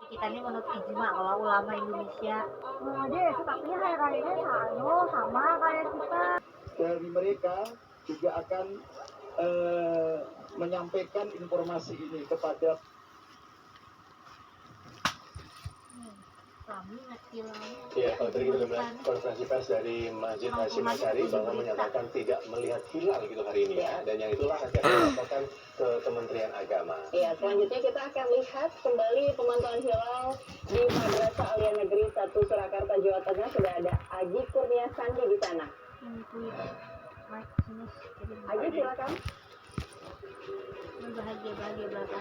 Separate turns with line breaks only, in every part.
Kita ini menurut ijma kalau ulama Indonesia.
Deh, tapi hari-harinya sama kayak kita.
Dari mereka juga akan menyampaikan informasi ini kepada
Kami ngasih
Ya, kalau tadi kita melihat konferensi pers dari Masjid Hasyim Asy'ari bahwa menyatakan tidak melihat hilal gitu hari ini ya, dan yang itulah akan dilaporkan ke Kementerian Agama.
Iya, selanjutnya kita akan lihat kembali pemantauan hilal di Madrasah Alia Negeri 1 Surakarta, Jawa Tengah. Sudah ada Aji Kurnia Sandi di sana. Aji, silakan.
Bahagia belakang.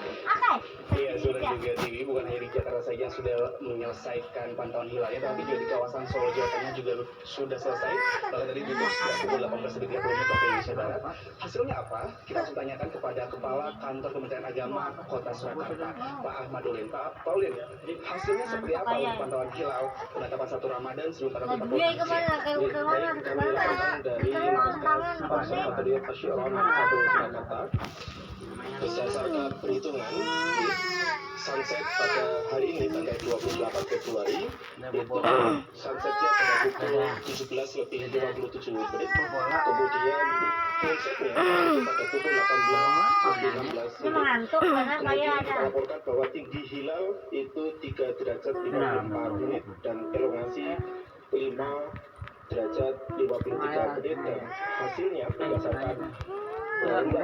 Iya, sudah juga TV bukan hanya di Jakarta saja sudah menyelesaikan pantauan hilalnya, tapi juga di kawasan Solo, Jawa Tengah juga sudah selesai. Bahkan tadi juga sudah pukul 18.30 waktu Indonesia Barat. Hasilnya apa? Kita harus tanyakan kepada Kepala Kantor Kementerian Agama Kota Surakarta, Pak Ahmadulin. Pak Paulin, hasilnya seperti apa untuk pantauan hilal penetapan 1 Ramadan sementara kita
Dia kemana?
kami lakukan dari Observatorium Asy'ari 1 Surakarta. Berdasarkan perhitungan sunset pada hari ini tanggal 28 Februari itu sunsetnya pada pukul 17:57 menit, kemudian sunsetnya itu pada pukul 18:16 menit. Kemudian kita laporkan bahwa tinggi hilal itu 3 derajat 54 menit dan elongasi 5 derajat 53 menit, dan hasilnya berdasarkan
Anjing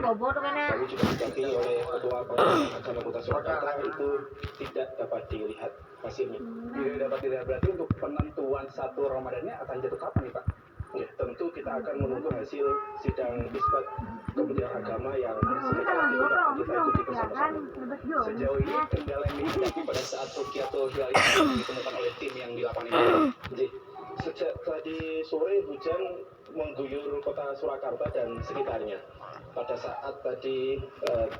bobor kena.
Kami juga didampingi oleh Ketua Pengadilan Agama Kota Surakarta, itu tidak dapat dilihat hasilnya.
Tidak dapat dilihat, berarti untuk penentuan 1 Ramadannya akan jatuh kapan nih Pak?
Ya, tentu kita akan menunggu hasil sidang isbat Kementerian Agama yang sebentar lagi kita ikuti bersama-sama.
Sejauh ini kendala yang dihadapi pada saat Rukyatul Hilal ini ditemukan oleh tim yang di lapangan ini.
Jadi, sejak tadi sore hujan mengguyur kota Surakarta dan sekitarnya. Pada saat tadi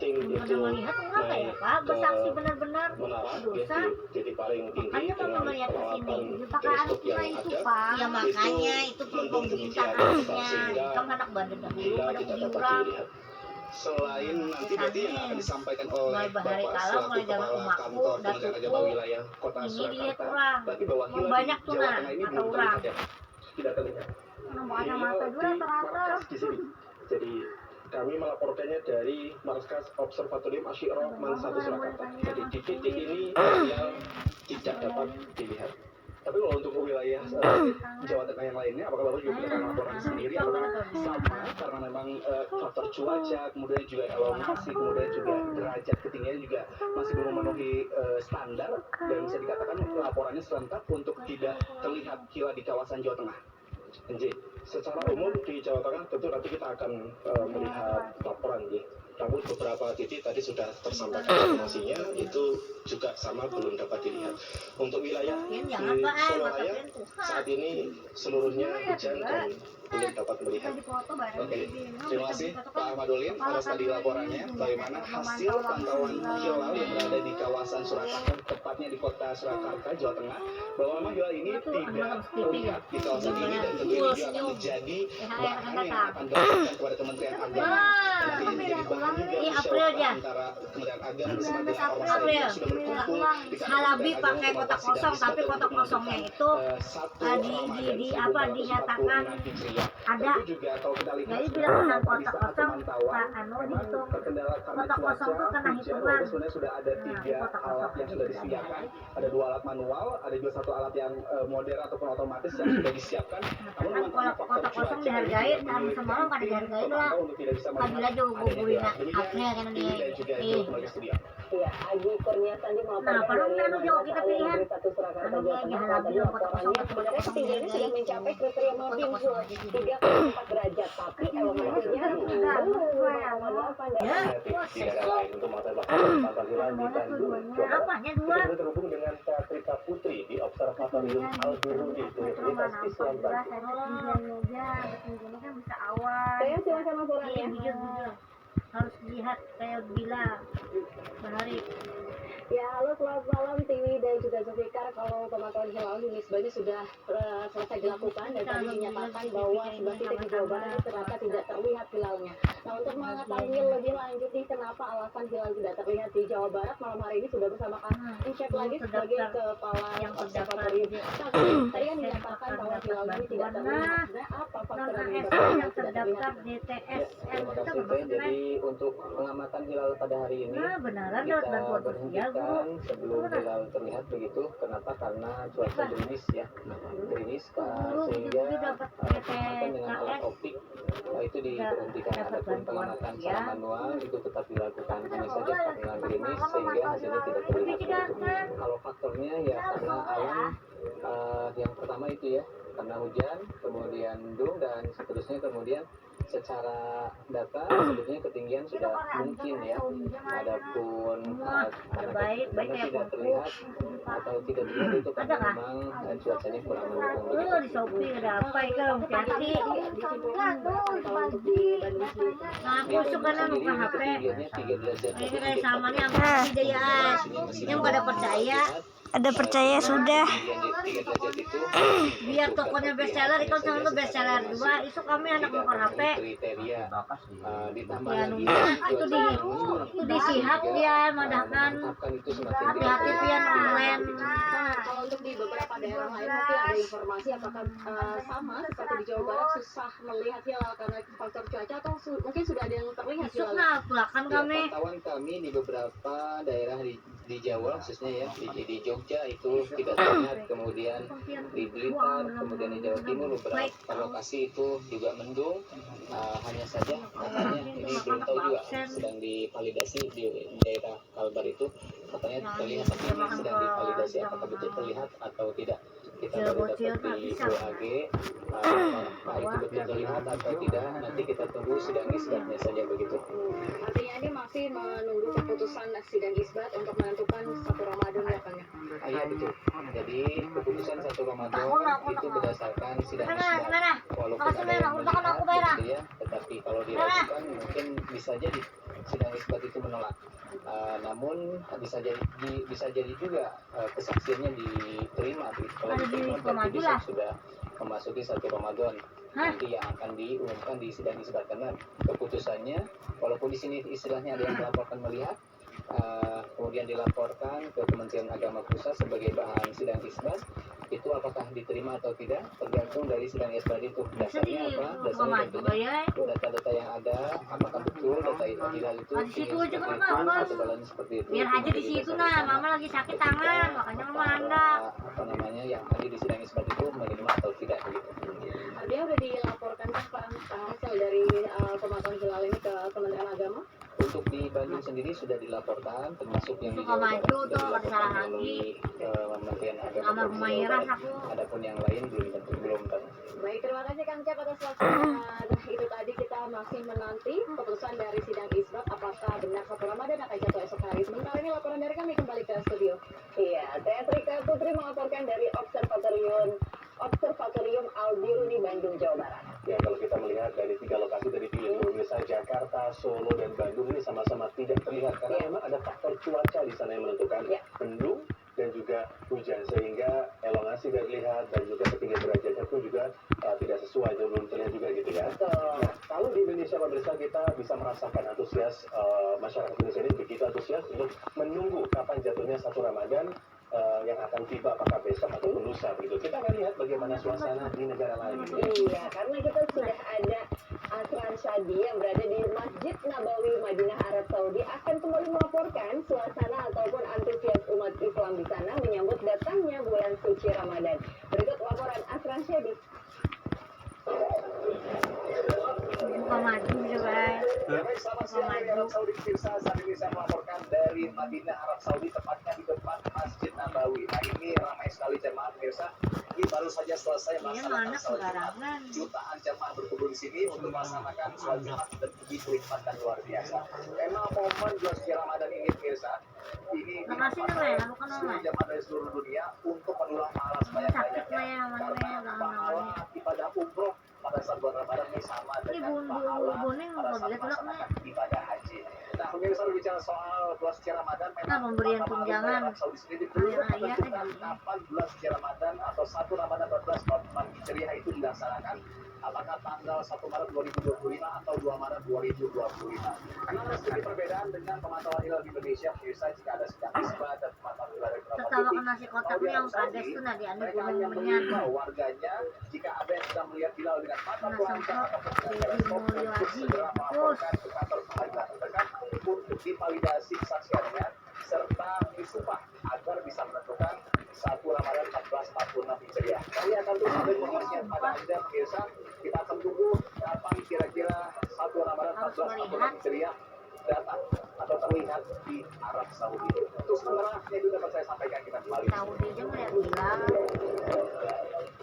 tim itu
Melihat kenapa ya
naik
Pak?
ke
Bersaksi benar-benar
menara
dosa.
jadi paling tinggi
Makanya kalau
dengan
melihat ke
peralatan
sini,
teleskop yang
itu,
ada.
Pak.
Ya makanya itu pun pemerintahan harusnya. Kamu anak bandel dahulu
Bila
pada
tidak dapat
jurang.
dilihat.
Selain nanti berarti yang akan disampaikan oleh
Mulai bahari
Bapak
kalah,
selaku
mulai zaman
Kepala
umakku,
Kantor Kementerian
datuku,
Agama Wilayah Kota
ini dilihat
Surakarta,
orang.
tapi bahwa
Mau
hilal
banyak
di
tuh
Jawa
nah,
Tengah ini
atau
belum
orang.
terlihat ya? Tidak terlihat.
Kacamata dulu rata-rata.
Di sini. Jadi kami melaporkannya dari Markas Observatorium Asy'ari 1 Surakarta. Jadi di titik ini hilal tidak dapat dilihat.
Tapi kalau untuk wilayah Jawa Tengah yang lainnya, apakah Bapak juga mendapatkan laporan sendiri apakah sama karena memang faktor cuaca, kemudian juga elongasi, kemudian juga derajat ketinggian juga masih belum memenuhi standar, dan bisa dikatakan laporannya serentak untuk tidak terlihat hilal di kawasan Jawa Tengah.
Jadi secara umum di Jawa Tengah tentu nanti kita akan melihat laporan ya. Namun beberapa titik tadi sudah tersampaikan informasinya itu juga sama belum dapat dilihat. Untuk wilayah di
Jangan Pak,
Solo
masa
Raya
Tuhan.
saat ini seluruhnya hujan dan belum dapat melihat.
Oke, terima kasih Pak Ahmadulin atas tadi laporannya. Bagaimana hasil pantauan hilal yang berada di kawasan Surakarta, tepatnya di kota Surakarta, Jawa Tengah, bahwa memang hilal ini tidak terlihat di kawasan ini, dan tentu ini juga akan menjadi bahan yang akan dilaporkan kepada Kementerian Agama. Nanti ini menjadi bahan juga
Ini April
musyawarah
aja.
antara Kementerian Agama bersama dengan ormas
April.
yang sudah berkumpul di kantor
Halabi
Kementerian
pakai
Agama
kotak
untuk
kosong,
sidang
tapi
isbat
kotak
untuk
kosongnya
menentukan,
itu
1
di
Ramadan
apa
1446
dinyatakan
Hijriah.
ada.
Tentu juga kalau kita lihat
Jadi bilang tentang
di
kotak
saat
kosong,
pemantauan
Pak Anu
memang
dihitung.
terkendala karena
Kotak
cuaca,
kosong tuh kena
hujan,
hitungan.
walaupun sebenarnya sudah ada
Nah,
3
kotak
alat
kosong.
yang sudah disediakan. Ada 2 alat manual, ada juga 1 alat yang modern ataupun otomatis yang sudah disiapkan. Namun
Kan
memang
kalau
faktor
kotak kosong
cuaca
dihargai,
ini
kan semalam kan dihargai lah.
pemantau untuk tidak bisa
Pagi
melihat
aja gue
adanya
beliin
hilal. Demikian
akhirnya kan
ini dan juga
dia.
Jurus Lembaga Studi.
Iya, Aji Kurnia Sandi
Nah,
melaporkan
padahal
dari
anu jauh kita
Madrasah Alia
pilihan.
Negeri 1 Surakarta,
Anu
Jawa
aja
Tengah.
halabi
Tadi
yang kotak kosong,
laporannya
kotak
sebenarnya
kosong
ketinggiannya sudah
dihargai.
mencapai kriteria
Kotak
Mabim
kosong aja gitu.
3,4 derajat, tapi elongasinya belum 0,8
Ya,
derajat.
Tidak ada lain untuk mengetahui pantauan hilal di Bandung, Jawa Barat.
apanya
Kita
dua?
sudah terhubung dengan Katrika Putri di Observatorium Al-Biruni Universitas Islam Bandung.
Ketinggiannya kan bisa awan.
Saya silakan
Iya,
laporannya.
jujur. Harus dilihat kayak bila bahari.
Ya, halo selamat malam Tiwi dan juga Zulfikar. Kalau pemantauan hilal di Misbah ini sudah selesai dilakukan dan tadi dinyatakan bahwa sebelah titik di Jawa Barat ini ternyata tidak terlihat hilalnya. Nah, untuk mengetahui lebih lanjut nih kenapa alasan hilal tidak terlihat di Jawa Barat, malam hari ini sudah bersama kami Chef lagi sebagai kepala observatorium. Nah, tadi yang dinyatakan bahwa hilal ini tidak terlihat. Sebenarnya apa faktor yang menyebabkan
yang
tidak
terdaftar
terlihat?
di TSM
Terima
itu
kasih Ben. Jadi untuk pengamatan hilal pada hari ini
nah beneran lewat
kita
bantuan sosial Bu.
berhentikan sebelum hilal terlihat begitu. Kenapa? Karena cuaca gerimis ya, gerimis sehingga
dapat
pengamatan dengan alat optik itu diberhentikan.
dapat
Adapun
bantuan
pengamatan
sosial.
secara manual itu tetap dilakukan, hanya saja karena gerimis sehingga hasilnya tidak terlihat begitu. Kalau faktornya ya karena alam yang pertama itu ya, karena hujan, kemudian mendung dan seterusnya, kemudian secara data sebetulnya ketinggian sudah mungkin ya, adapun
baik
karena
kayak
tidak terlihat atau tidak terlihat itu karena
Ada kah?
memang cuacanya kurang mendukung
Di
begitu.
Shopee ada apa itu? Hati. Nah, aku suka
Sendiri
buka HP.
ketinggiannya 3 derajat.
Ini kayak sama nih yang hidayah. Yang pada percaya.
Ada percaya sudah.
Ketinggian 3 derajat itu
Biar tokonya bestseller, itu sama tuh bestseller 2. Isu kami anak buka HP.
kriteria ditambah
Ya
lagi
itu disihap ya, madahkan
itu semakin
hati-hati pian online.
Nah, kalau untuk di beberapa daerah lain mungkin ada informasi apakah sama seperti di Jawa Barat susah melihat hilal karena faktor cuaca atau mungkin sudah ada yang terlihat
Isuk
hilal?
nah pulakan
Ya,
kami.
pantauan kami di beberapa daerah di Jawa khususnya ya, di Jogja itu tidak terlihat, kemudian di Blitar, kemudian di Jawa Timur beberapa lokasi itu juga mendung. Hanya saja katanya ini belum tahu juga, sedang divalidasi di daerah Kalbar itu katanya terlihat, tapi ini sedang divalidasi apakah betul terlihat atau tidak. Kita baru dapat di UAG apakah itu betul terlihat atau tidak, nanti kita tunggu sidang isbatnya saja begitu.
Artinya ini masih menunggu keputusan sidang isbat untuk menentukan 1 Ramadan ya kan ya?
Iya betul. Jadi keputusan 1 Ramadan itu berdasarkan sidang
Mana?
isbat. Walaupun
Makasih,
ada yang
Merah. Aku merah.
gitu ya, tetapi kalau dilakukan mungkin bisa jadi sidang isbat itu menolak. Namun bisa jadi juga kesaksiannya diterima. Kalau
Ada di
diterima berarti
Ramadan
bisa
lah.
sudah memasuki 1 Ramadan. Nanti yang akan diumumkan di sidang isbat, karena keputusannya walaupun di sini istilahnya ada yang melaporkan melihat, kemudian dilaporkan ke Kementerian Agama Pusat sebagai bahan sidang isbat, itu apakah diterima atau tidak tergantung dari sidang isbat itu. Dasarnya apa? Dasarnya tentunya data-data yang ada, apakah betul data hilal itu
Di situ aja kan,
seperti itu
Mas.
atau balance seperti itu.
Biar aja di situ nah, mama lagi sakit tangan, makanya mama anda.
Apa namanya yang hadir di sidang isbat itu menerima atau tidak begitu.
Dia udah dilaporkan ke Pak hasil dari pemantauan hilal ini ke Kementerian Agama?
Untuk di Bandung sendiri sudah dilaporkan, termasuk yang di
Suka
Jawa Barat
maju
sudah
tuh, ada salah
dilaporkan melalui Kementerian Agama
Kamar
Provinsi
Humairah
Jawa Barat.
aku.
Adapun yang lain belum tahu.
Baik, terima kasih Kang Cep atas waktunya. Nah, itu tadi kita masih menanti keputusan dari sidang isbat apakah benar 1 Ramadan akan jatuh esok hari. Sementara ini laporan dari kami kembali ke studio. Iya, saya Trika Putri melaporkan dari Observatorium Al-Biru di Bandung, Jawa Barat.
Ya, kalau kita melihat dari 3 lokasi dari Indonesia, Jakarta, Solo, dan Bandung ini sama-sama tidak terlihat karena memang ada faktor cuaca di sana yang menentukan, mendung dan juga hujan, sehingga elongasi tidak terlihat dan juga ketinggian derajatnya pun juga tidak sesuai, belum terlihat juga gitu ya. Nah, kalau di Indonesia pemirsa kita bisa merasakan antusias masyarakat Indonesia ini begitu antusias untuk menunggu kapan jatuhnya 1 Ramadan yang akan tiba, apakah besok atau lusa begitu. Kita akan lihat bagaimana suasana di negara lain.
Iya, karena kita sudah ada Asran Syadi yang berada di Masjid Nabawi Madinah Arab Saudi akan kembali melaporkan suasana ataupun antusias umat Islam di sana menyambut datangnya bulan suci Ramadan. Berikut laporan Asran Syadi.
Suka maju juga.
Baik, selamat siang dari Arab Saudi pemirsa. Saat ini saya melaporkan dari Madinah Arab Saudi, tepatnya di depan Masjid Nabawi. Nah, ini ramai sekali jemaah pemirsa. Ini baru saja selesai melaksanakan sholat Jumat. Jutaan jemaah berkumpul di sini untuk melaksanakan sholat Jumat dan begitu nikmat dan luar biasa. Memang momen bulan suci Ramadan ini pemirsa, ini
Makasih nih, lalu kan
seluruh jemaah dari seluruh dunia untuk mengulang pahala sebanyak-banyaknya. Karena pahala ibadah umroh pada saat bulan Ramadan ini sama dengan pahala pada saat melaksanakan ibadah haji. Nah, pemirsa berbicara soal bulan suci Ramadan,
Nah,
memang
pemberian
Mahkamah
tunjangan
Arab Saudi sendiri belum
hari raya
menentukan
ini.
kapan bulan suci Ramadan atau 1 Ramadan 1444 Hijriah itu dilaksanakan. Apakah tanggal 1 Maret 2025 atau 2 Maret 2025. Memang ada sedikit perbedaan dengan pemantauan hilal di Indonesia. Pemirsa, jika ada sidang isbat dan pemantauan hilal dari beberapa
Tertawa
titik,
ke nasi kotak
kalau di
yang
Arab Saudi,
kades tuh nadi anu
mereka
gunung
hanya
menyan.
mengimbau warganya jika ada yang sedang melihat hilal dengan mata
Nah,
telanjang
sampai
ataupun dengan
jadi
teleskop
mulia
untuk
lagi.
segera
Terus
melaporkan ke kantor pengadilan terdekat untuk divalidasi kesaksiannya serta disumpah agar bisa menentukan 1 Ramadan 1446 Hijriah. Kami akan terus ada informasinya kepada Anda pemirsa. Kita akan tunggu kapan kira-kira 1 Ramadan
harus
1446
melihat
Hijriah datang atau terlihat di Arab Saudi. Untuk sementara ini dulu dapat saya sampaikan, kita kembali.
tahu dia melihat hilal.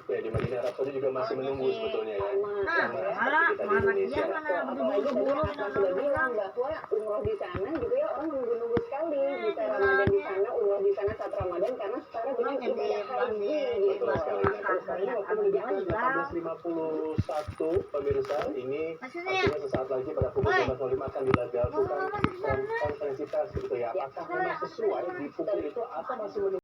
Ya, di Madinah Arab Saudi juga masih menunggu sebetulnya ya.
Nah, malah Muhammadiyah mana buru-buru
Kakak sudah bilang bahwa umroh di sana gitu ya, orang menunggu-nunggu sekali bisa Ramadan di sana, umroh di sana saat Ramadan karena sekarang dengan ibadah haji gitu.
Terus sekarang waktu menunjukkan 1851 pemirsa, ini
Maksudnya,
artinya sesaat lagi pada pukul
woi,
12.05 akan dilakukan
masuk sana.
konferensi pers gitu ya. Apakah memang sesuai di pukul itu atau masih menunggu